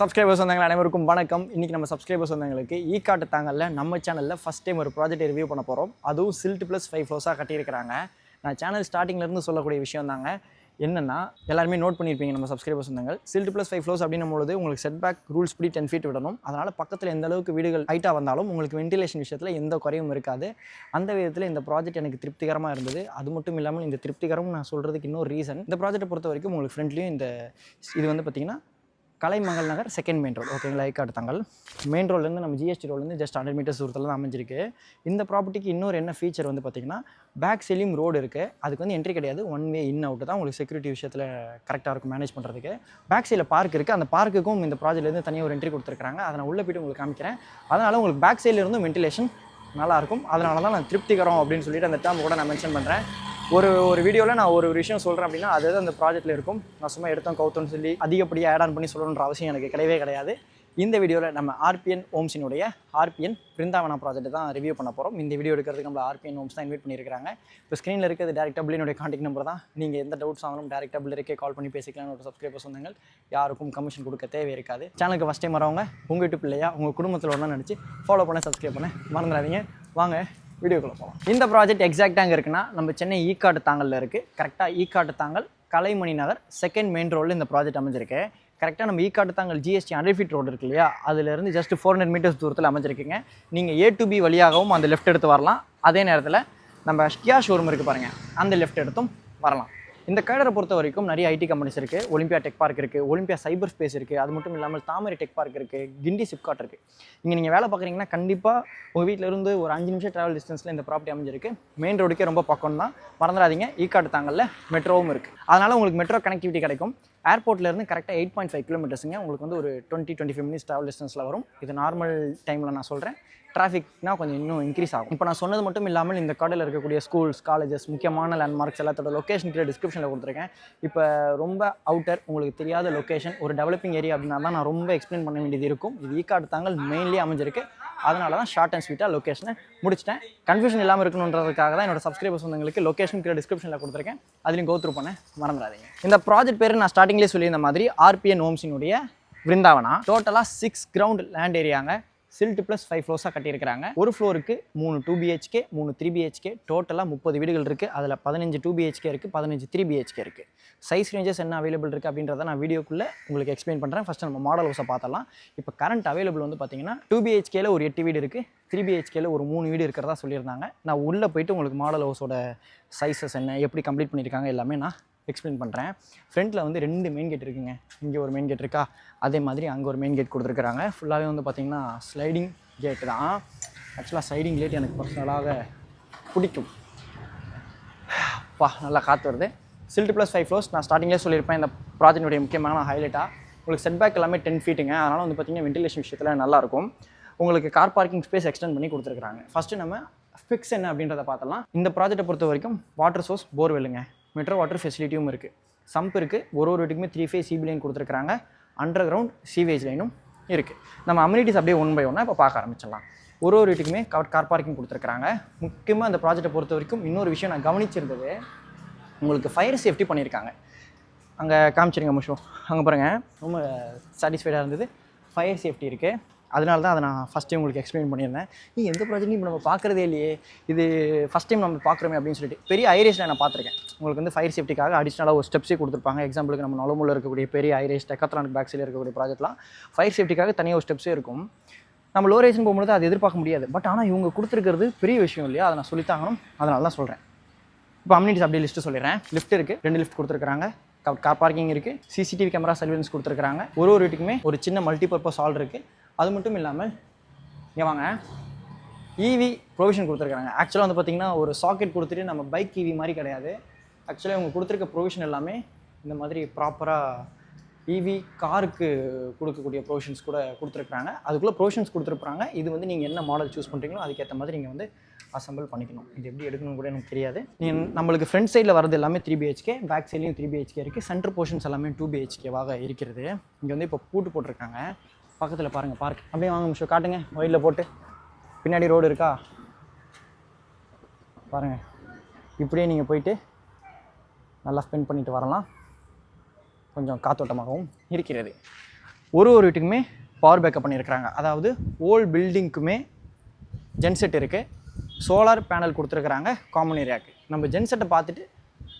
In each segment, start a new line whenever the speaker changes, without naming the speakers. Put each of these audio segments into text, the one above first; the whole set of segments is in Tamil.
சப்ஸ்கிரைபர்ஸ் வந்தாங்க அனைவருக்கும் வணக்கம். இன்றைக்கி நம்ம சப்ஸ்கிரைபர்ஸ் வந்தவங்களுக்கு ஈக்காட்டு தாங்கல்ல நம்ம சேனலில் ஃபஸ்ட் டைம் ஒரு ப்ராஜெக்ட் ரிவ்யூ பண்ண போகிறோம். அதுவும் சில்ட் ப்ளஸ் 5 ஃப்ளோர்ஸாக கட்டியிருக்கிறாங்க. நான் சேனல் ஸ்டார்டிங்லேருந்து சொல்லக்கூடிய விஷயம் தாங்க. என்னென்னா எல்லாருமே நோட் பண்ணியிருப்பீங்க நம்ம சப்ஸ்கிரைபர்ஸ் வந்தாங்க. சில்ட் ப்ளஸ் 5 ஃப்ளோர்ஸ் அப்படின்னும் பொழுது உங்களுக்கு செட் பேக் ரூல்ஸ் படி 10 ஃபீட் விடணும். அதனால் பக்கத்தில் எந்த அளவுக்கு வீடுகள் ஹைட்டாக வந்தாலும் உங்களுக்கு வென்டிலேஷன் விஷயத்தில் எந்த குறையும் இருக்காது. அந்த விதத்தில் இந்த ப்ராஜெக்ட் எனக்கு திருப்திகரமாக இருந்தது. அது மட்டும் இல்லாமல் இந்த திருப்திகரம் நான் சொல்கிறதுக்கு இன்னொரு ரீசன், இந்த ப்ராஜெக்ட்டை பொறுத்த வரைக்கும் உங்களுக்கு ஃப்ரெண்ட்லேயும் இது வந்து பார்த்திங்கன்னா கலைமகள் நகர் செகண்ட் மெயின் ரோடு, ஓகேங்களா? ஈக்காட்டு தாங்கல் மெயின் ரோட்லேருந்து நம்ம ஜிஎஸ்டி ரோட்லேருந்து ஜஸ்ட் 100 மீட்டர்ஸ் தூரத்தில் தான் அமைஞ்சிருக்கு. இந்த ப்ராப்பர்ட்டிக்கு இன்னொரு என்ன ஃபீச்சர் வந்து பார்த்திங்கன்னா, பேக் சைட்லையும் ரோடு இருக்குது. அதுக்கு வந்து என்ட்ரி கிடையாது, ஒன் வே இன் அவுட் தான். உங்களுக்கு செக்யூரிட்டி விஷயத்தில் கரெக்டாக இருக்கும் மேனேஜ் பண்ணுறதுக்கு. பேக் சைடில் பார்க் இருக்குது. அந்த பார்க்குக்கும் இந்த ப்ராஜெக்ட்லேருந்து தனியாக ஒரு என்ட்ரி கொடுத்துருக்காங்க. அதை நான் உள்ளே போய்ட்டு உங்களுக்கு காமிக்கிறேன். அதனால் உங்களுக்கு பேக் சைடில் இருந்தும் வென்டிலேஷன் நல்லாயிருக்கும். அதனால தான் நான் திருப்திகரம் அப்படின்னு சொல்லிட்டு அந்த டேர்ம் கூட நான் மென்ஷன் பண்ணுறேன். ஒரு வீடியோவில் நான் ஒரு விஷயம் சொல்கிறேன் அப்படின்னா அது அந்த ப்ராஜெக்ட்டில் இருக்கும். நான் சும்மா எடுத்தோம் கவுத்தோன்னு சொல்லி அதிகப்படியாக ஆட் ஆன் பண்ணி சொல்லணுன்ற அவசியம் எனக்கு கிடையவே கிடையாது. இந்த வீடியோவில் நம்ம ஆர்பிஎன் ஹோம்ஸினுடைய ஆர்பிஎன் பிருந்தாவனா ப்ராஜெக்ட் தான் ரிவ்யூ பண்ண போகிறோம். இந்த வீடியோ எடுக்கிறதுக்கு நம்மள ஆர்பிஎன் ஹோம்ஸ் தான் இன்வைட் பண்ணியிருக்காங்க. இப்போ ஸ்க்ரீனில் இருக்கிறது டேரெக்டாக பில்லினுடைய கான்டாக்ட் நம்பர் தான். நீங்கள் எந்த டவுட்ஸ் ஆனாலும் டேரெக்டாக பில்லிருக்கே கால் பண்ணி பேசிக்கலாம்னு ஒரு சப்ஸ்கிரைபர்ஸ் வந்தாங்க. யாருக்கும் கமிஷன் கொடுக்க தேவை இருக்காது. சேனலுக்கு ஃபஸ்ட் டைம் வரவங்க உங்கள் வீட்டு பிள்ளையா உங்கள் குடும்பத்தில் ஒன்றா நினச்சி ஃபாலோ பண்ண சப்ஸ்கிரைப் பண்ண மறந்துடாதீங்க. வாங்க வீடியோக்குள்ள போகலாம். இந்த ப்ராஜெக்ட் எக்ஸாக்டாக அங்கே இருக்குன்னா நம்ம சென்னை ஈக்காட்டு தாங்கலில் இருக்குது. கரெக்டாக ஈக்காட்டு தாங்கல் கலைமணி நகர் செகண்ட் மெயின் ரோடில் இந்த ப்ராஜெக்ட் அமைஞ்சிருக்கு. கரெக்டாக நம்ம ஈக்காட்டு தாங்கல் ஜிஎஸ்டி 100 ஃபீட் ரோடு இருக்கு இல்லையா, அதிலிருந்து ஜஸ்ட் 400 மீட்டர்ஸ் தூரத்தில் அமைஞ்சிருக்குங்க. நீங்கள் A to B வழியாகவும் அந்த லெஃப்ட் எடுத்து வரலாம். அதே நேரத்தில் நம்ம கியா ஷோரூம் இருக்குது பாருங்கள், அந்த லெஃப்ட் எடுத்தும் வரலாம். இந்த கேடரை பொறுத்த வரைக்கும் நிறைய ஐடி கம்பெனிஸ் இருக்குது. ஒலிம்பியா டெக் பார்க் இருக்குது, ஒலிம்பியா சைபர் ஸ்பேஸ் இருக்குது. அது மட்டும் இல்லாமல் தாமரை டெக் பார்க் இருக்குது, கிண்டி சிப்காட் இருக்குது. இங்கே நீங்கள் வேலை பார்க்குறீங்கன்னா கண்டிப்பாக உங்கள் வீட்டில் இருந்து ஒரு 5 நிமிஷம் ட்ராவல் டிஸ்டன்ஸில் இந்த ப்ராப்பர்ட்டி அமைஞ்சிருக்கு. மெயின் ரோடுக்கே ரொம்ப பக்கம் தான். மறந்துடாதீங்க, ஈக்காட்டு தாங்கல்ல மெட்ரோவும் இருக்குது. அதனால் உங்களுக்கு மெட்ரோ கனெக்டிவிட்டி கிடைக்கும். ஏர்போர்ட்லேருந்து கரெக்டாக 8.5 கிலோமீட்டர்ஸுங்க. உங்களுக்கு வந்து ஒரு 20-25 மினிட்ஸ் ட்ராவல் டிஸ்டன்ஸில் வரும். இது நார்மல் டைமில் நான் சொல்கிறேன். டிராஃபிக்னால் கொஞ்சம் இன்னும் இன்க்ரீஸ் ஆகும். இப்போ நான் சொன்னது மட்டும் இல்லாமல் இந்த கார்டில் இருக்கக்கூடிய ஸ்கூல்ஸ், காலேஜஸ், முக்கியமான லேண்ட்மார்க்ஸ் எல்லாத்தோட லொக்கேஷன் கீழே டிஸ்கிரிப்ஷனில் கொடுத்துருக்கேன். இப்போ ரொம்ப அவுட்டர் உங்களுக்கு தெரியாத லொக்கேஷன், ஒரு டெவலப்பிங் ஏரியா அப்படின்னா தான் நான் ரொம்ப எக்ஸ்பிளைன் பண்ண வேண்டியது இருக்கும். இது ஈக்காட்டு தாங்கல் மெயின்லி அமைஞ்சிருக்கு. அதனால தான் ஷார்ட் அண்ட் ஸ்வீட்டாக லொக்கேஷனை முடிச்சிட்டேன். கன்ஃபியூஷன் இல்லாமல் இருக்கணுன்றதுக்காக தான் என்னோட சப்ஸ்கிரைபர்ஸ் வந்தவங்களுக்கு லொக்கேஷன் கீழே டிஸ்கிரிப்ஷனில் கொடுத்துருக்கேன். அதுலேயும் கோத்ரூ பண்ண மறந்துடாதீங்க. இந்த ப்ராஜெக்ட் பேர் நான் ஸ்டார்டிங்லேயே சொல்லியிருந்த மாதிரி ஆர்பிஎன் ஹோம்ஸினுடைய பிருந்தாவனா. டோட்டலாக 6 கிரவுண்ட் லேண்ட் ஏரியாங்க. சில்ட் ப்ளஸ் 5 ஃப்ளோர்ஸாக கட்டியிருக்கிறாங்க. ஒரு ஃப்ளோருக்கு 3 2 BHK, 3 3 BHK, டோட்டலாக 30 வீடுகள் இருக்குது. அதில் 15 2 BHK இருக்குது, 15 3 BHK இருக்குது. சைஸ் ரேஞ்சஸ் என்ன அவைலபிள் இருக்குது அப்படின்றத நான் வீடியோக்குள்ளே உங்களுக்கு எக்ஸ்பிளைன் பண்ணுறேன். ஃபஸ்ட்டு நம்ம மாடல் ஹவுஸை பார்த்தலாம். இப்போ கரண்ட் அவைலபிள் வந்து பார்த்தீங்கன்னா 2 BHKல ஒரு 8 வீடு இருக்குது, 3 BHKல ஒரு 3 வீடு இருக்கிறதா சொல்லியிருந்தாங்க. நான் உள்ளே போய்ட்டு உங்களுக்கு மாடல் ஹவுஸோட சைஸஸ் என்ன, எப்படி கம்ப்ளீட் பண்ணியிருக்காங்க எல்லாமே நான் எக்ஸ்பிளைன் பண்ணுறேன். ஃப்ரண்ட்டில் வந்து 2 மெயின் கேட் இருக்குங்க. இங்கே ஒரு மெயின் கேட் இருக்கா, அதே மாதிரி அங்கே ஒரு மெயின் கேட் கொடுத்துருக்குறாங்க. ஃபுல்லாகவே வந்து பார்த்திங்கன்னா ஸ்லைடிங் கேட்டு தான். ஆக்சுவலாக ஸ்லைடிங் கேட் எனக்கு பர்சனலாக பிடிக்கும். நல்லா காற்று வருது. சில்ட் ப்ளஸ் 5 ஃப்ளோர்ஸ் நான் ஸ்டார்டிங்லேயே சொல்லியிருப்பேன். இந்த ப்ராஜெக்டுடைய முக்கியமான ஹைலைட்டாக உங்களுக்கு செட் பேக் எல்லாமே 10 ஃபீட்டுங்க. அதனால் வந்து பார்த்திங்கன்னா வென்டிலேஷன் விஷயத்தில் நல்லாயிருக்கும். உங்களுக்கு கார் பார்க்கிங் ஸ்பேஸ் எக்ஸ்டெண்ட் பண்ணி கொடுத்துருக்குறாங்க. ஃபஸ்ட்டு நம்ம ஃபிக்ஸ் என்ன அப்படின்றத பார்த்தலாம். இந்த ப்ராஜெக்ட்டை பொறுத்த வரைக்கும் வாட்டர் சோர்ஸ் போர்வெல்லுங்க, மெட்ரோ வாட்டர் ஃபெசிலிட்டியும் இருக்குது, சம்ப் இருக்குது. ஒரு வீட்டுக்குமே 3 ஃபேஸ் சிபி லைன் கொடுத்துருக்காங்க. அண்டர் கிரவுண்ட் சீவேஜ் லைனும் இருக்குது. நம்ம அம்யூனிட்டிஸ் அப்படியே ஒன் பை ஒன்னாக இப்போ பார்க்க ஆரம்பிச்சிடலாம். ஒரு வீட்டுக்குமே கார் பார்க்கிங் கொடுத்துருக்காங்க. முக்கியமாக இந்த ப்ராஜெக்ட்டை பொறுத்த வரைக்கும் இன்னொரு விஷயம் நான் கவனிச்சிருந்தது, உங்களுக்கு ஃபயர் சேஃப்டி பண்ணியிருக்காங்க. அங்கே காமிச்சிருங்க முஷோ, அங்கே பாருங்கள், ரொம்ப சாட்டிஸ்ஃபைடாக இருந்தது. ஃபயர் சேஃப்டி இருக்குது. அதனால தான் அதை நான் ஃபஸ்ட் டைம் உங்களுக்கு எக்ஸ்பிளைன் பண்ணியிருந்தேன். எந்த ப்ராஜெக்ட்டும் இப்போ நம்ம பார்க்குறதே இல்லையே, இது ஃபஸ்ட் டைம் நம்ம பார்க்குறோமே அப்படின்னு சொல்லிட்டு. பெரிய ஐரேஸில் நான் பார்த்துருக்கேன். உங்களுக்கு வந்து ஃபயர் சேஃப்டிக்காக அடிஷ்னலாக ஒரு ஸ்டெப்ஸே கொடுத்துருப்பாங்க. எக்ஸாம்பிளுக்கு நம்ம நலமுள்ள இருக்கக்கூடிய பெரிய ஐரேஸ், டெக்காத்ரானிக் பேக் சைடில் இருக்கக்கூடிய ப்ராஜெக்ட்லாம் ஃபயர் சேஃப்டிக்காக தனியாக ஒரு ஸ்டெப்ஸே இருக்கும். நம்ம லோ ரேஷன் போகும்போது அது எதிர்பார்க்க முடியாது. பட் ஆனால் இவங்க கொடுத்துருக்கிறது பெரிய விஷயம் இல்லையா, அதை நான் சொல்லித்தாங்கணும். அதனால தான் சொல்கிறேன். இப்போ அம்யூனிட்டிஸ் அப்படியே லிஸ்ட்டு சொல்லிடுறேன். லிஃப்ட் இருக்குது, 2 லிஃப்ட் கொடுத்துருக்காங்க. கார் பார்க்கிங் இருக்குது, சிசிடிவி கேமரா சர்வீலன்ஸ் கொடுத்துருக்காங்க. ஒரு வீட்டுக்குமே ஒரு சின்ன மல்டிபர்பஸ் ஹால் இருக்குது. அது மட்டும் இல்லாமல் இங்கே வாங்க, EV ப்ரொவிஷன் கொடுத்துருக்காங்க. ஆக்சுவலாக வந்து பார்த்திங்கன்னா ஒரு சாக்கெட் கொடுத்துட்டு நம்ம பைக் EV மாதிரி கிடையாது. ஆக்சுவலாக இவங்க கொடுத்துருக்க ப்ரொவிஷன் எல்லாமே இந்த மாதிரி ப்ராப்பராக EV காருக்கு கொடுக்கக்கூடிய ப்ரொவிஷன்ஸ் கூட கொடுத்துருக்குறாங்க. அதுக்குள்ளே ப்ரொவிஷன்ஸ் கொடுத்துருப்பாங்க. இது வந்து நீங்கள் என்ன மாடல் சூஸ் பண்ணுறீங்களோ அதுக்கேற்ற மாதிரி நீங்கள் வந்து அசம்பிள் பண்ணிக்கணும். இது எப்படி எடுக்கணும் கூட எனக்கு தெரியாது. நம்மளுக்கு ஃப்ரண்ட் சைடில் வரது எல்லாமே 3 BHK, பேக் சைட்லேயும் 3 BHK இருக்குது. சென்டர் போர்ஷன்ஸ் எல்லாமே 2 BHKவாக இருக்கிறது. இங்கே வந்து இப்போ பூட்டு போட்டிருக்காங்க. பக்கத்தில் பாருங்கள் பார்க். அப்படியே வாங்க மிஷோ காட்டுங்க. ஒயிலில் போட்டு பின்னாடி ரோடு இருக்கா பாருங்கள். இப்படியே நீங்கள் போயிட்டு நல்லா ஸ்பெண்ட் பண்ணிட்டு வரலாம். கொஞ்சம் காத்தோட்டமாகவும் இருக்கிறது. ஒரு வீட்டுக்குமே பவர் பேக்கப் பண்ணியிருக்கிறாங்க. அதாவது ஓல்டு பில்டிங்க்குமே ஜென்செட் இருக்குது, சோலார் பேனல் கொடுத்துருக்குறாங்க காமன் ஏரியாவுக்கு. நம்ம ஜென்செட்டை பார்த்துட்டு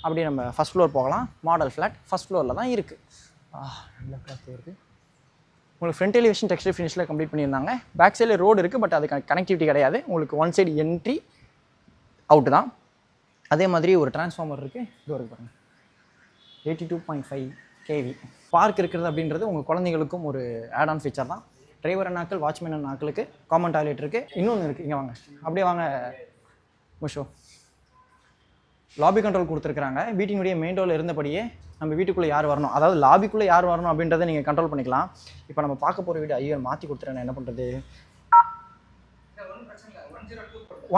அப்படியே நம்ம ஃபஸ்ட் ஃப்ளோர் போகலாம். மாடல் ஃப்ளாட் ஃபஸ்ட் ஃப்ளோரில் தான் இருக்குது. நல்ல காற்று வருது. உங்களுக்கு ஃப்ரண்ட் எலிவேஷன் டெக்ஸ்டைல் ஃபினிஷில் கம்ப்ளீட் பண்ணியிருந்தாங்க. பேக் சைடில் ரோடு இருக்குது, பட் அதுக்கு கனெக்டிவிட்டி கிடையாது. உங்களுக்கு ஒன் சைடு என்ட்ரி அவுட்டு தான். அதே மாதிரி ஒரு டிரான்ஸ்ஃபார்மர் இருக்குது. இது ஒரு பாருங்கள் 82.5 kV. பார்க் இருக்கிறது அப்படின்றது உங்கள் குழந்தைங்களுக்கும் ஒரு ஆட் ஆன் ஃபீச்சர் தான். டிரைவர் அண்ணாக்கள், வாட்ச்மேன் அண்ணாக்களுக்கு காமன் டாய்லெட் இருக்குது. இன்னொன்று இருக்குது, இங்கே வாங்க, அப்படியே வாங்க முஷோ. லாபி கண்ட்ரோல் கொடுத்துருக்குறாங்க. வீட்டினுடைய மெயின் டோரில் இருந்தபடியே நம்ம வீட்டுக்குள்ளே யார் வரணும், அதாவது லாபிக்குள்ளே யார் வரணும் அப்படின்றத நீங்கள் கண்ட்ரோல் பண்ணிக்கலாம். இப்போ நம்ம பார்க்க போகிற வீடு ஐயோ மாற்றி கொடுத்துறேன், என்ன பண்ணுறது?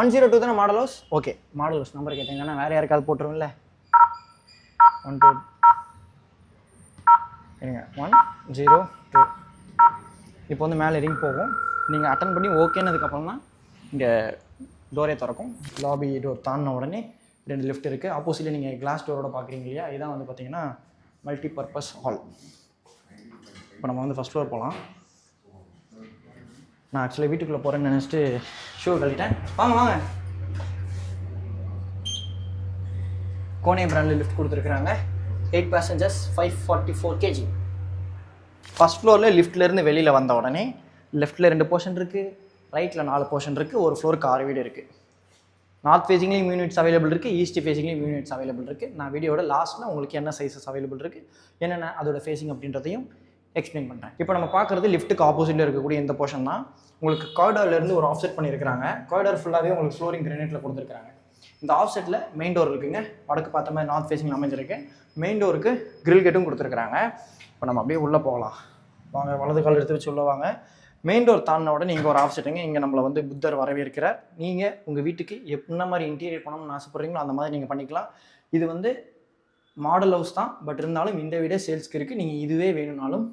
102 தானே model house. Okay, model house number கேட்டீங்கன்னா வேறு யாருக்காவது போட்டுருவோம்ல. 102 102. இப்போ வந்து மேலே ரிங் போகும். நீங்கள் அட்டன் பண்ணி ஓகேனதுக்கப்புறம் தான் இங்கே டோரே திறக்கும். லாபி டோர் தாண்டின உடனே 2 லிஃப்ட் இருக்குது. ஆப்போசிட்டில் நீங்கள் கிளாஸ் டோரோட பார்க்குறீங்க இல்லையா, இதான் வந்து பார்த்தீங்கன்னா மல்டி பர்பஸ் ஹால். இப்போ நம்ம வந்து ஃபஸ்ட் ஃப்ளோர் போகலாம். நான் ஆக்சுவலாக வீட்டுக்குள்ளே போகிறேன்னு நினச்சிட்டு ஷூ கழிட்டேன். வாங்க வாங்க. கோனே பிராண்டில் லிஃப்ட் கொடுத்துருக்குறாங்க. 8 passengers 544 kg. ஃபஸ்ட் ஃப்ளோரில் லிஃப்ட்லேருந்து வெளியில் வந்த உடனே லெஃப்ட்டில் 2 போர்ஷன் இருக்குது, ரைட்டில் 4 போர்ஷன் இருக்குது. ஒரு ஃப்ளோருக்கு 6 வீடு இருக்குது. நார்த் ஃபேஸிங்லேயும் யூனிட்ஸ் அவைலபிள் இருக்குது, ஈஸ்ட் ஃபேஸிங்லேயும் யூனிட்ஸ் அவைலபிள் இருக்குது. நான் வீடியோட லாஸ்ட்டில் உங்களுக்கு என்ன சைஸஸ் அவைலபிள் இருக்குது, என்னென்ன அதோட ஃபேஸிங் அப்படின்றதையும் எக்ஸ்பிளைன் பண்ணுறேன். இப்போ நம்ம பார்க்குறது லிஃப்ட்டுக்கு ஆப்போசிட்டில் இருக்கக்கூடிய இந்த போர்ஷன் தான். உங்களுக்கு காரிடார்லேருந்து ஒரு ஆஃப்செட் பண்ணியிருக்கிறாங்க. காரிடார் ஃபுல்லாகவே உங்களுக்கு ஃப்ளோரிங் கிரானைட்டில் கொடுத்துருக்காங்க. இந்த ஆஃப்செட்டில் மெயின் டோர் இருக்குங்க, வடக்கு பார்த்த மாதிரி நார்த் ஃபேஸிங் அமைஞ்சிருக்கு. மெயின் டோருக்கு கிரில் கேட்டும் கொடுத்துருக்குறாங்க. இப்போ நம்ம அப்படியே உள்ளே போகலாம். வாங்க, வலது கால் எடுத்து வச்சு உள்ளே வாங்க. மெயின் டோர் தாண்டின உடனே இங்கே ஒரு ஆஃப்செட்டுங்க. இங்கே நம்மளை வந்து புத்தர் வரவேற்கிறார். நீங்கள் உங்கள் வீட்டுக்கு என்ன மாதிரி இன்டீரியர் பண்ணணும்னு ஆசைப்படுறீங்களோ அந்த மாதிரி நீங்கள் பண்ணிக்கலாம். இது வந்து மாடல் ஹவுஸ் தான், பட் இருந்தாலும் இந்த வீடே சேல்ஸ்க்கு இருக்குது. நீங்கள் இதுவே வேணும்னாலும்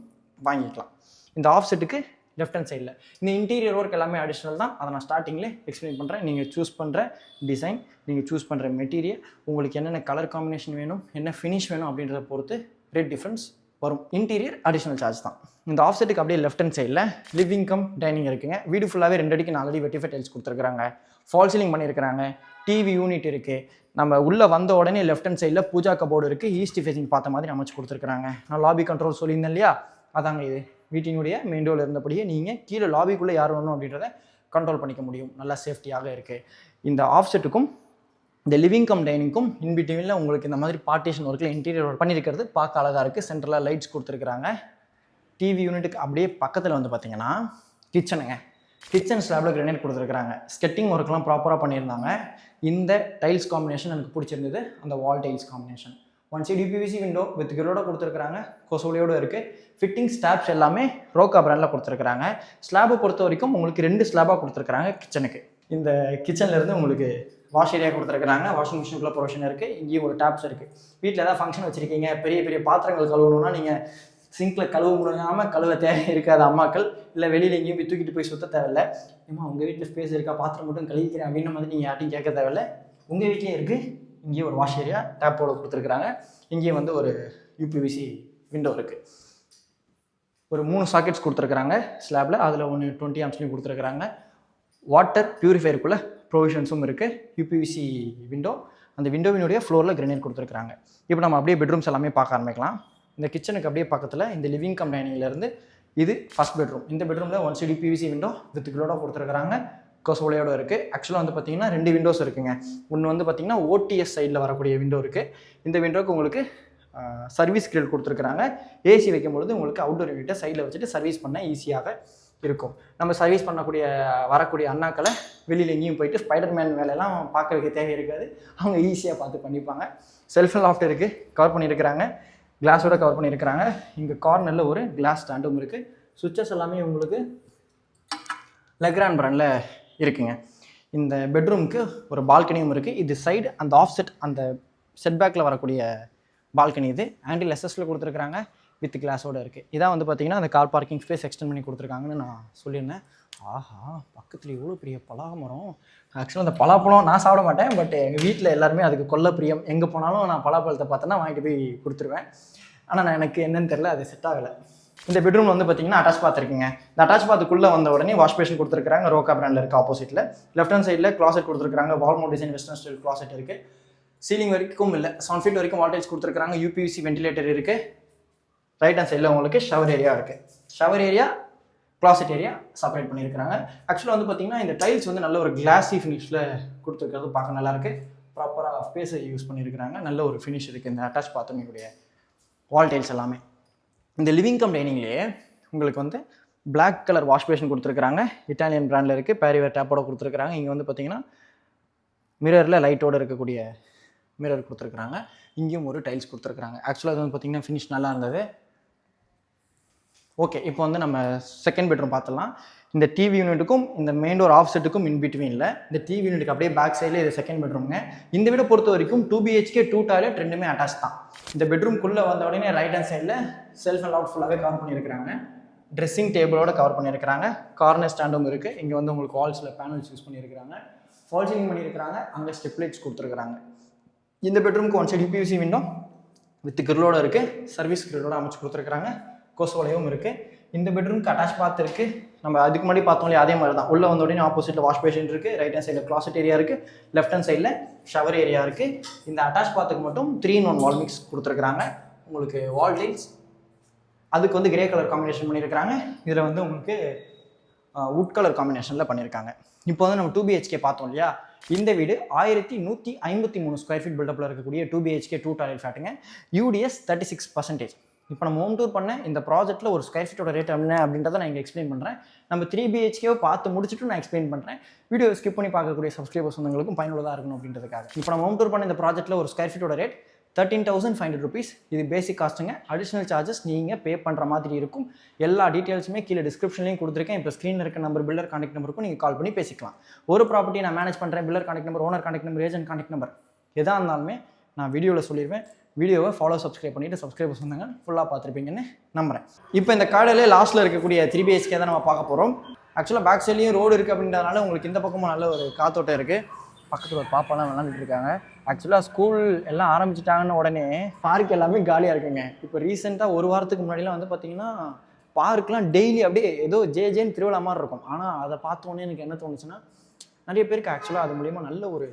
வாங்கிக்கலாம். இந்த ஆஃப்செட்டுக்கு லெஃப்ட் ஹேண்ட் சைடில் இந்த இன்டீரியர் ஒர்க் எல்லாமே அடிஷ்னல் தான். அதை நான் ஸ்டார்டிங்லேயே எக்ஸ்பிளைன் பண்ணுறேன். நீங்கள் சூஸ் பண்ணுற டிசைன், நீங்கள் சூஸ் பண்ணுற மெட்டீரியல், உங்களுக்கு என்னென்ன கலர் காம்பினேஷன் வேணும், என்ன ஃபினிஷ் வேணும் அப்படின்றத பொறுத்து ரேட் டிஃப்ரென்ஸ் வரும். இன்டீரியர் அடிஷ்னல் சார்ஜ் தான். இந்த ஆஃப்செட்டுக்கு அப்படியே லெஃப்ட் ஹேண்ட் சைடில் லிவிங் கம் டைனிங் இருக்குங்க. வீடு ஃபுல்லாகவே 2 அடிக்கு 4 அடி வெட்டிஃபை டைல்ஸ் கொடுத்துருக்காங்க. ஃபால் சீலிங் பண்ணியிருக்கிறாங்க. டிவி யூனிட் இருக்குது. நம்ம உள்ளே வந்த உடனே லெஃப்ட் ஹேண்ட் சைடில் பூஜா கபோர்டு இருக்குது. ஈஸ்ட் ஃபேஸிங் பார்த்த மாதிரி அமைச்சு கொடுத்துருக்காங்க. நான் லாபி கண்ட்ரோல் சொல்லியிருந்தேன் இல்லையா, அதாங்க இது. வீட்டினுடைய மெயின் டோரில் இருந்தபடியே நீங்கள் கீழே லாபிக்குள்ளே யார் வரணும் அப்படின்றத கண்ட்ரோல் பண்ணிக்க முடியும். நல்லா சேஃப்டியாக இருக்குது. இந்த ஆஃப்செட்டுக்கும் இந்த லிவிங் கம் டைனிங்க்கும் இன்பிட்வீனில் உங்களுக்கு இந்த மாதிரி பார்ட்டிஷன் ஒர்க்கில் இன்டீரியர் ஒர்க் பண்ணியிருக்கிறது பார்க்க அழகாக இருக்குது. சென்டரில் லைட்ஸ் கொடுத்துருக்குறாங்க. டிவி யூனிட்டுக்கு அப்படியே பக்கத்தில் வந்து பார்த்தீங்கன்னா கிச்சனுங்க. கிச்சன் ஸ்லாபில் கிரானைட் கொடுத்துருக்குறாங்க. ஸ்கெட்டிங் ஒர்க்லாம் ப்ராப்பராக பண்ணியிருந்தாங்க. இந்த டைல்ஸ் காம்பினேஷன் எனக்கு பிடிச்சிருந்தது, அந்த wall tiles combination. One side UPVC window with கிரிலோட கொடுத்துருக்குறாங்க. கொசோலியோடு இருக்குது. ஃபிட்டிங் ஸ்லாப்ஸ் எல்லாமே ரோக்கா பிராண்டில் கொடுத்துருக்குறாங்க. ஸ்லாபை பொறுத்த வரைக்கும் உங்களுக்கு 2 ஸ்லாபாக கொடுத்துருக்குறாங்க கிச்சனுக்கு. இந்த கிச்சன்லேருந்து உங்களுக்கு வாஷ் ஏரியா கொடுத்துருக்குறாங்க. வாஷிங் மிஷினுக்குள்ள ப்ரொவிஷன் இருக்குது. இங்கேயும் ஒரு டேப்ஸ் இருக்குது. வீட்டில் ஏதாவது ஃபங்க்ஷன் வச்சுருக்கீங்க, பெரிய பெரிய பாத்திரங்கள் கழுவணும்னா நீங்கள் சிங்கில் கழுவ முடியாமல் கழுவ தேவை இருக்காது அம்மாக்கள், இல்லை வெளியில் எங்கேயும் போய் தூக்கிட்டு போய் சுற்ற தேவையில்லை. ஏமா உங்கள் வீட்டில் ஸ்பேஸ் இருக்கா, பாத்திரம் மட்டும் கழுவிக்கிறேன் அப்படின்ற மாதிரி நீங்கள் யார்ட்டையும் கேட்க தேவையில்லை. உங்கள் வீட்லேயே இருக்குது. இங்கேயும் ஒரு வாஷ் ஏரியா டேப்போடு கொடுத்துருக்குறாங்க. இங்கேயும் வந்து ஒரு யூபிவிசி விண்டோ இருக்குது. ஒரு 3 சாக்கெட்ஸ் கொடுத்துருக்குறாங்க ஸ்லாபில். அதில் ஒன்று 20 ஆம்ஸ்லையும் கொடுத்துருக்குறாங்க. வாட்டர் பியூரிஃபையருக்குள்ளே ப்ரொவிஷன்ஸும் இருக்குது. யூபிவிசி விண்டோ, அந்த விண்டோவினுடைய ஃப்ளோரில் கிரானைட் கொடுத்துருக்குறாங்க. இப்போ நம்ம அப்படியே பெட்ரூம்ஸ் எல்லாமே பார்க்க ஆரம்பிக்கலாம். இந்த கிச்சனுக்கு அப்படியே பக்கத்தில் இந்த லிவிங் கம் டைனிங்லேருந்து இது ஃபஸ்ட் பெட்ரூம். இந்த பெட்ரூமில் 1 சைடு பிவிசி விண்டோ வித் கிலோட கொடுத்துருக்குறாங்க. கொசோலையோடு இருக்குது. ஆக்சுவலாக வந்து பார்த்தீங்கன்னா 2 விண்டோஸ் இருக்குங்க. ஒன்று வந்து பார்த்தீங்கன்னா ஓடிஎஸ் சைடில் வரக்கூடிய விண்டோ இருக்குது. இந்த விண்டோக்கு உங்களுக்கு சர்வீஸ் கிரில் கொடுத்துருக்குறாங்க. ஏசி வைக்கும்பொழுது உங்களுக்கு அவுட்டோர் யூனிட்டை சைடில் வச்சுட்டு சர்வீஸ் பண்ண ஈஸியாக இருக்கும். நம்ம சர்வீஸ் பண்ணக்கூடிய வரக்கூடிய அண்ணாக்களை வெளியில் எங்கேயும் போயிட்டு ஸ்பைடர்மேன் வேலையெல்லாம் பார்க்குறதுக்கு தேவை இருக்காது. அவங்க ஈஸியாக பார்த்து பண்ணிப்பாங்க. செல்ஃப் லாஃப்ட் இருக்குது, கவர் பண்ணியிருக்கிறாங்க. கிளாஸோட கவர் பண்ணியிருக்கிறாங்க. இங்கே கார்னரில் ஒரு கிளாஸ் ஸ்டாண்டும் இருக்குது. சுவிட்சஸ் எல்லாமே உங்களுக்கு லெக்ரான் பிராண்டில் இருக்குங்க. இந்த பெட்ரூமுக்கு ஒரு பால்கனியும் இருக்குது. இது சைடு அந்த ஆஃப்செட் அந்த செட்பேக்கில் வரக்கூடிய பால்கனி. இது ஆண்டில் எஸ்எஸ்ல கொடுத்துருக்குறாங்க. வித் கிளாஸோடு இருக்குது. இதான் வந்து பார்த்திங்கன்னா அந்த கார் பார்க்கிங் ஸ்பேஸ் எக்ஸ்டெண்ட் பண்ணி கொடுத்துருக்காங்கன்னு நான் சொல்லியிருந்தேன். ஆஹா, பக்கத்தில் எவ்வளோ பெரிய பலாமரம். ஆக்சுவலாக அந்த பலாப்பழம் நான் சாப்பிட மாட்டேன், பட் எங்கள் வீட்டில் எல்லாருமே அதுக்கு கொல்ல பிரியம். எங்கே போனாலும் நான் பலாப்பழத்தை பார்த்தேன்னா வாங்கிட்டு போய் கொடுத்துருவேன். ஆனால் நான் எனக்கு என்னன்னு தெரில, அது செட் ஆகலை. இந்த பெட்ரூம் வந்து பார்த்தீங்கன்னா அட்டாச் பாத் இருக்குங்க. இந்த அட்டாச் பாத்துக்குள்ளே வந்த உடனே வாஷ் பேஷன் கொடுத்துருக்காங்க. ரோக்கா பிராண்டில் இருக்குது. ஆப்போசிட்டில் லெஃப்ட் ஹேண்ட் சைடில் கிளாசெட் கொடுத்துருக்காங்க. வால்மோ டிசைன் வெஸ்டர்ன் ஸ்டைல் கிளாசெட் இருக்குது. சீலிங் வரைக்கும் இல்லை, 7 feet வரைக்கும் வால்டேஜ் கொடுத்துருக்காங்க. யூபிவிசி வென்டிலேட்டர் இருக்குது. ரைட் ஹேண்ட் சைடில் உங்களுக்கு ஷவர் ஏரியா இருக்குது. Shower area closet area separate பண்ணியிருக்காங்க. ஆக்சுவலாக வந்து பார்த்தீங்கன்னா இந்த டைல்ஸ் வந்து நல்ல ஒரு கிளாஸி ஃபினிஷில் கொடுத்துருக்கிறது பார்க்க நல்லாயிருக்கு. ப்ராப்பராக ஸ்பேஸை யூஸ் பண்ணியிருக்கிறாங்க. நல்ல ஒரு ஃபினிஷ் இருக்குது இந்த அட்டாச் பாத்ரூமுடைய வால் டைல்ஸ் எல்லாமே. இந்த லிவிங் கம் டைனிங்லேயே உங்களுக்கு வந்து பிளாக் கலர் வாஷ் பேஷன் கொடுத்துருக்காங்க. இட்டாலியன் பிராண்டில் இருக்குது. பேரிவேர் டேப்போட கொடுத்துருக்காங்க. இங்கே வந்து பார்த்தீங்கன்னா மிரரில் லைட்டோடு இருக்கக்கூடிய மிரர் கொடுத்துருக்காங்க. இங்கேயும் ஒரு டைல்ஸ் கொடுத்துருக்காங்க. ஆக்சுவலாக அது வந்து பார்த்தீங்கன்னா ஃபினிஷ் நல்லா இருந்தது. ஓகே, இப்போ வந்து நம்ம செகண்ட் பெட்ரூம் பார்த்துடலாம். இந்த டிவி யூனிட்டுக்கும் இந்த மெயின் டோர் ஆஃப் செட்டுக்கும் இன்பிட்வீனில் இந்த டிவி யூனிட்டுக்கு அப்படியே பேக் சைடில் இது செகண்ட் பெட்ரூமுங்க. இந்த வீடை பொறுத்த வரைக்கும் 2 BHK 2 டாய்லெட் ரெண்டுமே அட்டாச் தான். இந்த பெட்ரூம்குள்ளே வந்த உடனே ரைட் ஹேண்ட் சைடில் செல்ஃப் அண்ட் அவுட் ஃபுல்லாகவே கவர் பண்ணியிருக்கிறாங்க. ட்ரெஸ்ஸிங் டேபிளோட கவர் பண்ணியிருக்கிறாங்க. கார்னர் ஸ்டாண்டும் இருக்குது. இங்கே வந்து உங்களுக்கு வால்ஸில் பேனல்ஸ் யூஸ் பண்ணியிருக்கிறாங்க. ஃபால் சீலிங் பண்ணியிருக்கிறாங்க. அங்கே ஸ்டெப் லைட்ஸ் கொடுத்துருக்குறாங்க. இந்த பெட்ரூமுக்கு one side UPVC window with கிரிலோட இருக்குது. சர்வீஸ் கிரிலோட அமைச்சு கொடுத்துருக்குறாங்க. கொசுவலையும் இருக்குது. இந்த பெட்ரூமுக்கு அட்டாச் பாத் இருக்குது. நம்ம அதுக்கு முன்னாடி பார்த்தோம் இல்லையா, அதே மாதிரி தான். உள்ளே வந்த உடனே ஆப்போசிட்டில் வாஷ் பேஷன் இருக்குது. ரைட் ஹேண்ட் சைடில் கிளாசெட் ஏரியா இருக்குது. லெஃப்ட் ஹேண்ட் சைடில் ஷவர் ஏரியா இருக்குது. இந்த அட்டாச் பாத்துக்கு மட்டும் 3-in-1 வால் மிக்ஸ் கொடுத்துருக்குறாங்க. உங்களுக்கு வால் டைல்ஸ் அதுக்கு வந்து கிரே கலர் காம்பினேஷன் பண்ணியிருக்கிறாங்க. இதில் வந்து உங்களுக்கு வுட் கலர் காம்பினேஷனில் பண்ணியிருக்காங்க. இப்போ வந்து நம்ம 2 BHK பார்த்தோம் இல்லையா, இந்த வீடு 1153 ஸ்கொயர் ஃபீட் பில்டப்பில் இருக்கக்கூடிய 2 BHK 2 டாய்லெட் ஃப்ளாட்டுங்க. UDS 36%. இப்போ நம்ம ஹோம் டூர் பண்ண இந்த ப்ராஜெக்ட்டில் ஒரு ஸ்கொயர் ஃபீட்டோட ரேட் என்ன அப்படின்றத நான் இங்கே எக்ஸ்பிளைன் பண்ணுறேன். நம்ம 3 BHK பார்த்து முடிச்சுட்டு நான் எக்ஸ்பிளைன் பண்ணுறேன். வீடியோ ஸ்கிப் பண்ணி பார்க்கக்கூடிய சப்ஸ்கிரைபர்ஸ் சொந்தங்களுக்கும் பயனுள்ளதாக இருக்கணும் அப்படின்றதுக்காக. இப்போ நம்ம ஹோம் டூர் பண்ண இந்த ப்ராஜெக்ட்டில் ஒரு ஸ்கொயர் ஃபீட்டோட ரேட் 13,500 rupees. இது பேசிக் காஸ்ட்டுங்க. அடிஷனல் சார்ஜஸ் நீங்கள் பே பண்ணுற மாதிரி இருக்கும். எல்லா டீட்டெயில்ஸுமே கீழே டிஸ்கிரிப்ஷன்லையும் கொடுத்துருக்கேன். இப்போ ஸ்க்ரீனில் இருக்க நம்பர், பில்டர் கான்டாக்ட் நம்பருக்கும் நீங்கள் கால் பண்ணி பேசிக்கலாம். ஒரு ப்ராப்பர்ட்டி நான் மேனேஜ் பண்ணுறேன், builder contact number, owner contact number, agent contact number எதாக இருந்தாலுமே நான் வீடியோவில் சொல்லிடுவேன். வீடியோவை ஃபாலோ சப்ஸ்கிரைப் பண்ணிவிட்டு சப்ஸ்கிரைபர்ஸ் வந்தாங்க ஃபுல்லாக பார்த்துருப்பீங்கன்னு நம்புகிறேன். இப்போ இந்த கார்டிலே லாஸ்ட்டில் இருக்கக்கூடிய 3 BHK தான் நம்ம பார்க்க போகிறோம். ஆக்சுவலாக பேக் சைட்லேயும் ரோடு இருக்குது அப்படின்றதுனால உங்களுக்கு இந்த பக்கமும் நல்ல ஒரு காத்தோட்டம் இருக்குது. பக்கத்தில் ஒரு பாப்பாலாம் விளாண்டுட்டு இருக்காங்க. ஆக்சுவலாக ஸ்கூல் எல்லாம் ஆரம்பிச்சிட்டாங்கன்னு உடனே பார்க் எல்லாமே காலியாக இருக்குங்க. இப்போ ரீசெண்டாக ஒரு வாரத்துக்கு முன்னாடிலாம் வந்து பார்த்தீங்கன்னா பார்க்லாம் டெய்லி அப்படியே ஏதோ ஜேன்னு திருவிழா மாதிரி இருக்கும். ஆனால் அதை பார்த்தோன்னே எனக்கு என்ன தோணுச்சுன்னா, நிறைய பேருக்கு ஆக்சுவலாக அது மூலிமா நல்ல ஒரு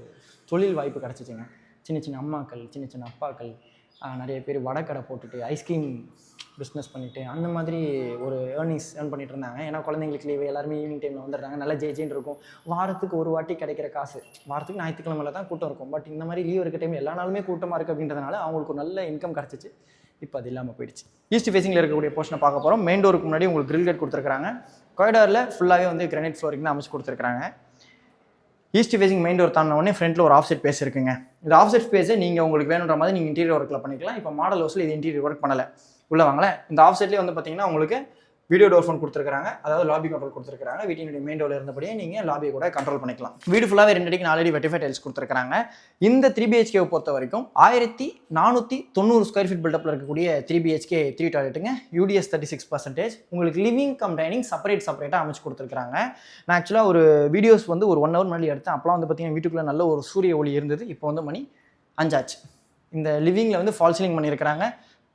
தொழில் வாய்ப்பு கிடச்சிச்சிங்க. சின்ன சின்ன அம்மாக்கள், சின்ன சின்ன அப்பாக்கள், நிறைய பேர் வடக்கடை போட்டுட்டு ஐஸ்கிரீம் பிஸ்னஸ் பண்ணிவிட்டு அந்த மாதிரி ஒரு ஏர்ன் பண்ணிட்டு இருந்தாங்க. ஏன்னா குழந்தைங்களுக்கு லீவு, எல்லாருமே ஈவினிங் டைமில் வந்துடுறாங்க. நல்லா ஜேன்னு இருக்கும். வாரத்துக்கு ஒரு வாட்டி கிடைக்கிற காசு, வாரத்துக்கு ஞாயிற்றுக்கிழமையில தான் கூட்டம் இருக்கும். பட் இந்த மாதிரி லீவ் இருக்க டைம் எல்லா நாளுமே கூட்டமாக இருக்குது அப்படின்றதுனால அவங்களுக்கு ஒரு நல்ல இன்கம் கிடச்சிச்சு. இப்போ அது இல்லாமல் போயிடுச்சு. ஈஸ்ட் ஃபேசிங்கில் இருக்கக்கூடிய போர்ஷனை பார்க்க போகிறோம். மெயின் டோருக்கு முன்னாடி உங்களுக்கு கிரில் கேட் கொடுத்துருக்காங்க. காரிடாரில் ஃபுல்லாகவே வந்து கிரானைட் ஃப்ளோரிங் தான் அமைச்சு கொடுத்துருக்காங்க. ஈஸ்ட் ஃபேசிங் மெயின் டோர் தாண்டின உடனே ஃப்ரண்ட்டில் ஒரு ஆஃப் செட் ஸ்பேஸ் இருக்குங்க. இந்த ஆஃப் செட் ஸ்பேஸை நீங்கள் உங்களுக்கு வேணுன்ற மாதிரி நீங்கள் இன்டீரியர் ஒர்க்கில் பண்ணிக்கலாம். இப்போ மாடல் ஹவுஸில் இது இன்டீரியர் ஒர்க் பண்ணலை. உள்ளே வாங்கலை. இந்த ஆஃப் செட்லேயே வந்து பார்த்தீங்கன்னா உங்களுக்கு வீடியோ டோர் ஃபோன் கொடுத்துருக்காங்க. அதாவது லாபி கண்ட்ரோல் கொடுத்துருக்காங்க. வீட்டினுடைய மெயின் டோரில் இருந்தபடியே நீங்கள் லாபியை கூட கண்ட்ரோல் பண்ணிக்கலாம். வீடு ஃபுல்லாகவே 2 அடிக்கு 4 அடி வெட்டிஃபை டைல்ஸ் கொடுத்துருக்காங்க. இந்த 3 BHK பொறுத்த வரைக்கும் 1490 ஸ்கொயர் ஃபீட் பில்டப்பில் இருக்கக்கூடிய 3 BHK 3 டாய்லெட்டுங்க. UDS 36%. உங்களுக்கு லிவிங் கம் டைனிங் செப்பரேட்டாக அமைச்சு கொடுத்துருக்காங்க. நான் ஆக்சுவலாக ஒரு வீடியோஸ் வந்து ஒரு 1 hour முன்னாடி எடுத்தேன். அப்போலாம் வந்து பார்த்தீங்கன்னா வீட்டுக்குள்ளே நல்ல ஒரு சூரிய ஒளி இருந்தது. இப்போ வந்து மணி 5 ஆச்சு. இந்த லிவிங்கில் வந்து ஃபால் சீலிங் பண்ணியிருக்கிறாங்க.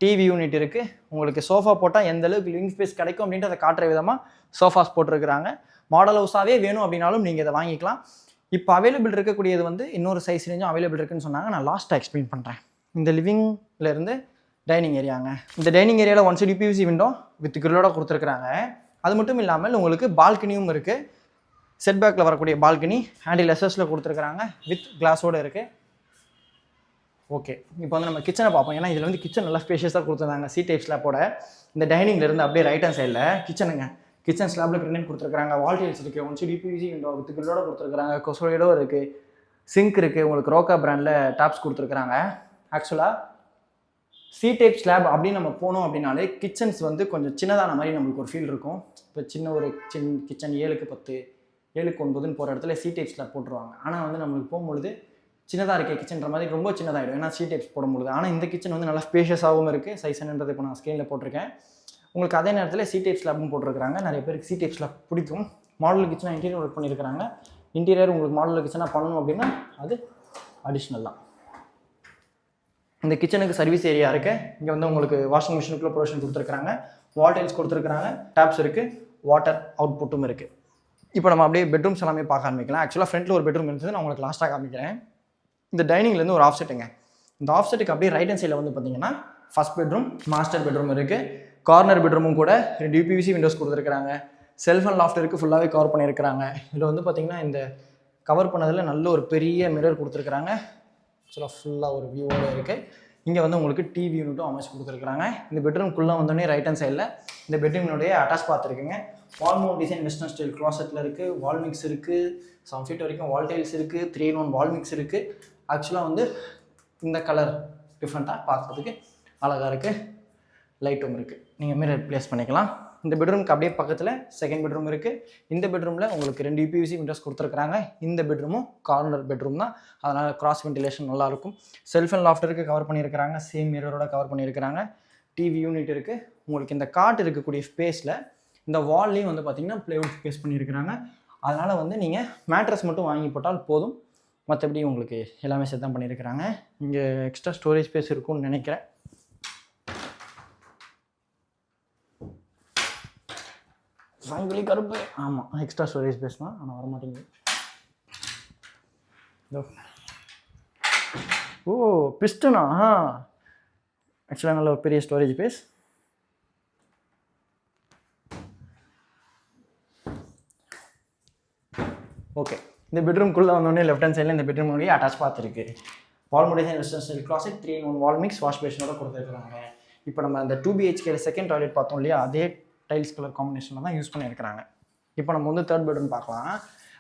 டிவி யூனிட் இருக்குது. உங்களுக்கு சோஃபா போட்டால் எந்த அளவுக்கு லிவிங் ஸ்பேஸ் கிடைக்கும் அப்படின்ட்டு அதை காட்டுற விதமாக சோஃபாஸ் போட்டிருக்கிறாங்க. மாடல் ஹவுஸாகவே வேணும் அப்படின்னாலும் நீங்கள் இதை வாங்கிக்கலாம். இப்போ அவைலபிள் இருக்கக்கூடியது வந்து இன்னொரு சைஸ் ரேஞ்சும் அவைலபிள் இருக்குன்னு சொன்னாங்க. நான் லாஸ்ட்டாக எக்ஸ்பிளைன் பண்ணுறேன். இந்த லிவிங்லேருந்து டைனிங் ஏரியாங்க. இந்த டைனிங் ஏரியாவில் one side UPVC window with கிரிலோட கொடுத்துருக்குறாங்க. அது மட்டும் இல்லாமல் உங்களுக்கு பால்கனியும் இருக்குது. செட்பேக்கில் வரக்கூடிய பால்கனி ஹேண்டில் எஸ்எஸில் கொடுத்துருக்குறாங்க. வித் கிளாஸோடு இருக்குது. ஓகே, இப்போ வந்து நம்ம கிச்சனை பார்ப்போம். ஏன்னா இதில் வந்து கிச்சன் நல்லா ஸ்பேஷியஸாக கொடுத்துருந்தாங்க. சி டைப் ஸ்லாப்போட. இந்த டைனிங்லேருந்து அப்படியே ரைட் ஹேண்ட் சைடில் கிச்சனுங்க. கிச்சன் ஸ்லாப்பில் கிரனைட் கொடுத்துருக்காங்க. வால் டைல்ஸ் இருக்குது. One side UPVC window with கிரிலோட கொடுத்துருக்காங்க. கொசோடோ இருக்குது. சிங்க் இருக்குது. உங்களுக்கு ரோக்கா பிராண்டில் டாப்ஸ் கொடுத்துருக்காங்க. ஆக்சுவலாக சி டைப் ஸ்லாப் அப்படின்னு நம்ம போனோம் அப்படின்னாலே கிச்சன்ஸ் வந்து கொஞ்சம் சின்னதான மாதிரி நம்மளுக்கு ஒரு ஃபீல் இருக்கும். இப்போ சின்ன ஒரு கிச்சன் 7க்கு 10, 7க்கு 9ன்னு போகிற இடத்துல சி டைப் ஸ்லாப் போட்டுருவாங்க. ஆனால் வந்து நம்மளுக்கு போகும்பொழுது சின்னதாக இருக்க கிச்சன்ற மாதிரி ரொம்ப சின்னதாகிடும். ஏன்னா சி டைப்ஸ் போடும்பொழுது. ஆனால் இந்த கிச்சன் வந்து நல்லா ஸ்பேஷியஸாகவும் இருக்குது. சைஸ் என்னன்றது இப்போ நான் ஸ்க்ரீனில் போட்டிருக்கேன். உங்களுக்கு அதே நேரத்தில் சி டைப் ஸ்லாப்பும் போட்டிருக்காங்க. நிறைய பேருக்கு சி டைப் ஸ்லாப் பிடிக்கும். மாடல் கிச்சனாக இன்டீரியர் ஒர்க் பண்ணியிருக்காங்க. இன்டீரியர் உங்களுக்கு மாடல் கிச்சனாக பண்ணணும் அப்படின்னா அது அடிஷ்னல் தான். இந்த கிச்சனுக்கு சர்வீஸ் ஏரியா இருக்குது. இங்கே வந்து உங்களுக்கு வாஷிங் மிஷினுக்குள்ளே ப்ரொவிஷன் கொடுத்துருக்காங்க. வால் டைல்ஸ் கொடுத்துருக்குறாங்க, டேப்ஸ் இருக்குது, வாட்டர் அவுட்புட்டும் இருக்குது. இப்போ நம்ம அப்படியே பெட்ரூம்ஸ் எல்லாமே பார்க்க ஆரம்பிக்கலாம். ஆக்சுவலாக ஃப்ரண்ட்டில் ஒரு பெட்ரூம் இருந்தது, நான் உங்களுக்கு லாஸ்ட்டாக காமிக்கிறேன். இந்த டைனிங்லேருந்து ஒரு ஆஃப்செட்டுங்க. இந்த ஆஃப்செட்டுக்கு அப்படியே ரைட் ஹேண்ட் சைடில் வந்து பார்த்தீங்கன்னா ஃபஸ்ட் பெட்ரூம், மாஸ்டர் பெட்ரூம் இருக்குது. கார்னர் பெட்ரூமும் கூட 2 யூபிவிசி விண்டோஸ் கொடுத்துருக்குறாங்க. செல்ஃப் அண்ட் லாஃப்ட் இருக்குது, ஃபுல்லாகவே கவர் பண்ணியிருக்கிறாங்க. இதில் வந்து பார்த்திங்கன்னா இந்த கவர் பண்ணதில் நல்ல ஒரு பெரிய மிரர் கொடுத்துருக்குறாங்க. ஆக்சுவலாக ஃபுல்லாக ஒரு வியூவோடு இருக்குது. இங்கே வந்து உங்களுக்கு டிவி யூனிட்டும் அமைச்சு கொடுத்துருக்குறாங்க. இந்த பெட்ரூம்குள்ளே வந்தோடனே ரைட் ஹேண்ட் சைடில் இந்த பெட்ரூமினுடைய அட்டாச் பார்த்துருக்குங்க. Wall mount design western style க்ளாசெட்டில் இருக்குது, வால் மிக்ஸ் இருக்குது, 7 feet வரைக்கும் வால் டைல்ஸ் இருக்குது, 3-in-1 வால் மிக்ஸ் இருக்குது. ஆக்சுவலாக வந்து இந்த கலர் டிஃப்ரெண்ட்டாக பார்க்குறதுக்கு அழகாக இருக்குது. லைட்டும் இருக்குது, நீங்கள் மிரர் ப்ளேஸ் பண்ணிக்கலாம். இந்த பெட்ரூமுக்கு அப்படியே பக்கத்தில் செகண்ட் பெட்ரூம் இருக்குது. இந்த பெட்ரூமில் உங்களுக்கு 2 யூபிவிசி விண்டோஸ் கொடுத்துருக்குறாங்க. இந்த பெட்ரூமும் கார்னர் பெட்ரூம் தான், அதனால் கிராஸ் வென்டிலேஷன் நல்லாயிருக்கும். செல்ஃப் அண்ட் லாஃப்டருக்கு கவர் பண்ணியிருக்கிறாங்க, சேம் மிரரோட கவர் பண்ணியிருக்கிறாங்க. டிவி யூனிட் இருக்குது. உங்களுக்கு இந்த காட் இருக்கக்கூடிய ஸ்பேஸில் இந்த வால்லையும் வந்து பார்த்திங்கன்னா ப்ளைவுட் ஸ்பேஸ் பண்ணியிருக்கிறாங்க. அதனால் வந்து நீங்கள் மேட்ரஸ் மட்டும் வாங்கி போட்டால் போதும், மற்றபடி உங்களுக்கு எல்லாமே செட் தான் பண்ணியிருக்கிறாங்க. இங்கே எக்ஸ்ட்ரா ஸ்டோரேஜ் ஸ்பேஸ் இருக்கும்னு நினைக்கிறேன். சாயங்காலி கருப்பு, ஆமாம் எக்ஸ்ட்ரா ஸ்டோரேஜ் ஸ்பேஸ் தான், ஆனால் வரமாட்டேங்குது. ஓ பிஸ்டனா, ஆக்சுவலாக நல்ல ஒரு பெரிய ஸ்டோரேஜ் ஸ்பேஸ். ஓகே, இந்த பெட்ரூம்குள்ளே வந்தோடனே லெஃப்ட் ஹேண்ட் சைடில் இந்த பெட்ரூமுடைய அட்டாச் பாத் இருக்குது. வால் mount western style closet, 3-in-1 வால் மிக்ஸ், வாஷ் பேஷனோட கொடுத்துருக்குறாங்க. இப்போ நம்ம அந்த 2 BHK செகண்ட் டாய்லெட் பார்த்தோம் இல்லையா, அதே டைல்ஸ் கலர் காம்பினேஷனில் தான் யூஸ் பண்ணியிருக்கிறாங்க. இப்போ நம்ம வந்து தேர்ட் பெட்ரூம் பார்க்கலாம்.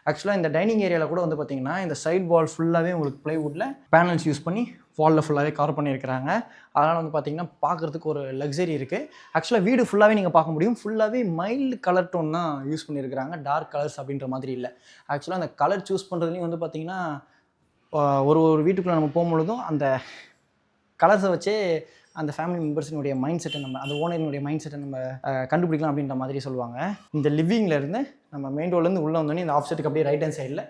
ஆக்சுவலாக இந்த டைனிங் ஏரியாவில் கூட வந்து பார்த்திங்கன்னா இந்த சைட் வால் ஃபுல்லாகவே உங்களுக்கு ப்ளைவுட்டில் பேனல்ஸ் யூஸ் பண்ணி வாலில் ஃபுல்லாகவே கவர் பண்ணியிருக்கிறாங்க. அதனால் வந்து பார்த்திங்கன்னா பார்க்குறதுக்கு ஒரு லக்ஸரி இருக்குது. ஆக்சுவலாக வீடு ஃபுல்லாகவே நீங்கள் பார்க்க முடியும், ஃபுல்லாகவே மைல்டு கலர் டோன் தான் யூஸ் பண்ணியிருக்கிறாங்க, டார்க் கலர்ஸ் அப்படின்ற மாதிரி இல்லை. ஆக்சுவலாக அந்த கலர் சூஸ் பண்ணுறதுலையும் வந்து பார்த்திங்கன்னா ஒரு வீட்டுக்குள்ளே நம்ம போகும்பொழுதும் அந்த கலர்ஸை வச்சே அந்த ஃபேமிலி மெம்பர்ஸினுடைய மைண்ட் செட்டை நம்ம, அந்த ஓனரினுடைய மைண்ட் செட்டை நம்ம கண்டுபிடிக்கலாம் அப்படின்ற மாதிரி சொல்லுவாங்க. இந்த லிவிங்லேருந்து நம்ம மெயின் டோர்லேருந்து உள்ளே வந்தோடனே இந்த ஆஃப்செட்டுக்கு அப்படியே ரைட் ஹேண்ட் சைடில்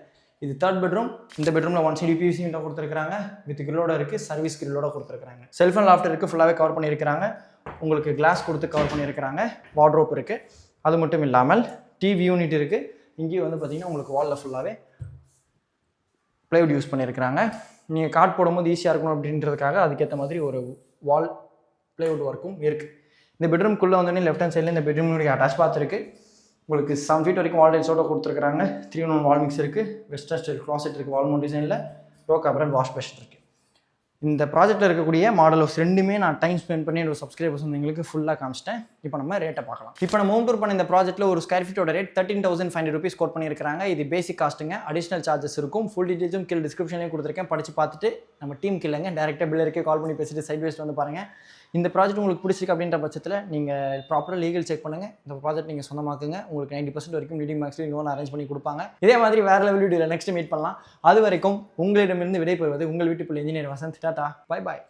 இது தேர்ட் பெட்ரூம். இந்த பெட்ரூமில் 1 side யூபிவிசி விண்டோ கொடுத்துருக்காங்க, வித் கிரில்லோட இருக்குது, சர்வீஸ் கிரில்லோட கொடுத்துருக்காங்க. செல்ஃப் அண்ட் லாஃப்ட் இருக்குது, ஃபுல்லாகவே கவர் பண்ணியிருக்கிறாங்க. உங்களுக்கு கிளாஸ் கொடுத்து கவர் பண்ணியிருக்கிறாங்க. வார்ட்ரோப் இருக்குது. அது மட்டும் இல்லாமல் டிவி யூனிட் இருக்குது. இங்கேயும் வந்து பார்த்திங்கன்னா உங்களுக்கு வாலில் ஃபுல்லாகவே ப்ளைவுட் யூஸ் பண்ணியிருக்கிறாங்க. நீங்கள் கார்ட் போடும்போது ஈஸியாக இருக்கணும் அப்படின்றதுக்காக அதுக்கேற்ற மாதிரி ஒரு வால் ப்ளைவுட் ஒர்க்கும் இருக்குது. இந்த பெட்ரூம்குள்ளே வந்தோடனே லெஃப்ட் ஹேண்ட் சைடில் இந்த பெட்ரூமுடைய அட்டாச் பாத் இருக்குது. உங்களுக்கு 7 feet வரைக்கும் வால் டைல்ஸோட கொடுத்துருக்காங்க. 3-in-1 வால் மிக்ஸ் இருக்குது, வெஸ்டர்ன் ஸ்டைல் க்ளாசெட் இருக்குது, வால் மவுண்ட் டிசைனில், ரோக்கா பிராண்ட் வாஷ் பேஷன் இருக்குது. இந்த ப்ராஜெக்ட்டில் இருக்கக்கூடிய மாடல் ஆஃப் ரெண்டுமே நான் டைம் ஸ்பெண்ட் பண்ணி என்னோட சப்ஸ்கிரைபர்ஸ் வந்து எங்களுக்கு ஃபுல்லாக காமிச்சிட்டேன். இப்போ நம்ம ரேட்டை பார்க்கலாம். இப்போ நம்ம ஹோம் டூர் பண்ண இந்த ப்ராஜெக்ட்டில் ஒரு ஸ்கொயர் ஃபீட்டோட ரேட் 13,500 rupees கோட் பண்ணியிருக்காங்க. இது பேசிக் காஸ்ட்டுங்க, அடிஷனல் சார்ஜஸ் இருக்கும். ஃபுல் டீட்டெயில்ஸும் கீழே டிஸ்கிரிப்ஷன்லேயும் கொடுத்துருக்கேன், படித்து பார்த்துட்டு நம்ம டீம் இல்லைங்க டேரெக்டாக பில்லருக்கே கால் பண்ணி பேசிட்டு சைட் வேஸ்ட் வந்து பாருங்கள். இந்த ப்ராஜெக்ட் உங்களுக்கு பிடிச்சிருக்கு அப்படின்ற பட்சத்தில் நீங்கள் ப்ராப்பராக லீகல் செக் பண்ணுங்கள். இந்த ப்ராஜெக்ட் நீங்கள் சொந்தமாக்குங்க. உங்களுக்கு 90% வரைக்கும் லீடிங் மார்க்ஸ்லேயும் லோன் அரேஞ்ச் பண்ணி கொடுப்பாங்க. இதே மாதிரி வேறு லெவல் வீடியோவில் நெக்ஸ்ட் மீட் பண்ணலாம். அது வரைக்கும் உங்களிடமிருந்து விடைபெறுவது உங்கள் வீட்டுக்குள்ள engineer Vasanth. Tata, bye bye.